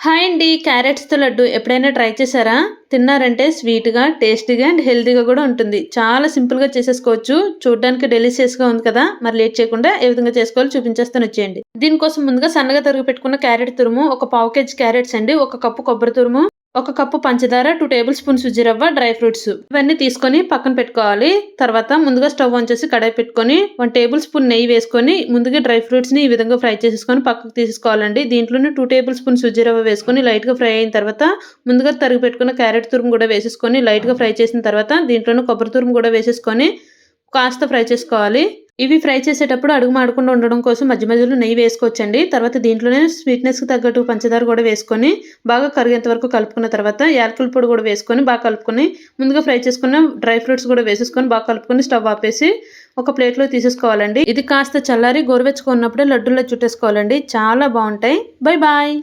Hi అండి. క్యారెట్స్‌తో లడ్డు ఎప్పుడైనా try చేశారా? తిన్నారంటే స్వీట్‌గా, టేస్టీగా అండ్ హెల్తీగా కూడా ఉంటుంది. చాలా సింపుల్‌గా చేసేసుకోవచ్చు. చూడ్డానికి డెలిషియస్‌గా ఉంది కదా! మరి లేట్ చేయకుండా ఏ విధంగా చేసుకోవాలో చూపించేస్తాను వచ్చేయండి. దీనికోసం ముందుగా సన్నగా తరిగి పెట్టుకున్న క్యారెట్ తురుము, ఒక పావు కేజీ క్యారెట్స్ అండి, ఒక కప్పు కొబ్బరి తురుము, ఒక కప్పు పంచదార, 2 టేబుల్ స్పూన్ సుజ్జి రవ్వ, డ్రై ఫ్రూట్స్ ఇవన్నీ తీసుకొని పక్కన పెట్టుకోవాలి. తర్వాత ముందుగా స్టవ్ ఆన్ చేసి కడాయి పెట్టుకొని 1 టేబుల్ స్పూన్ నెయ్యి వేసుకొని ముందుగా డ్రై ఫ్రూట్స్‌ని ఈ విధంగా ఫ్రై చేసేసుకొని పక్కకు తీసేసుకోవాలండి. దీంట్లోనే 2 టేబుల్ స్పూన్ సుజ్జి రవ్వ వేసుకొని లైట్‌గా ఫ్రై అయిన తర్వాత ముందుగా తరిగి పెట్టుకున్న క్యారెట్ తురుము కూడా వేసేసుకొని లైట్‌గా ఫ్రై చేసిన తర్వాత దీంట్లోనే కొబ్బరి తురుము కూడా వేసేసుకొని కాస్త ఫ్రై చేసుకోవాలి. ఇవి ఫ్రై చేసేటప్పుడు అడుగు మాడకుండా ఉండడం కోసం మధ్య మధ్యలో నెయ్యి వేసుకోవచ్చండి. తర్వాత దీంట్లోనే స్వీట్‌నెస్‌కి తగ్గట్టు పంచదార కూడా వేసుకొని బాగా కరిగేంత వరకు కలుపుకున్న తర్వాత యాలకుల పొడి కూడా వేసుకొని బాగా కలుపుకొని ముందుగా ఫ్రై చేసుకున్న డ్రై ఫ్రూట్స్ కూడా వేసేసుకొని బాగా కలుపుకొని స్టవ్ ఆపేసి ఒక ప్లేట్‌లో తీసేసుకోవాలండి. ఇది కాస్త చల్లారి గోరువెచ్చగా ఉన్నప్పుడే లడ్డూల్లా చుట్టేసుకోవాలండి. చాలా బావుంటాయి. Bye bye.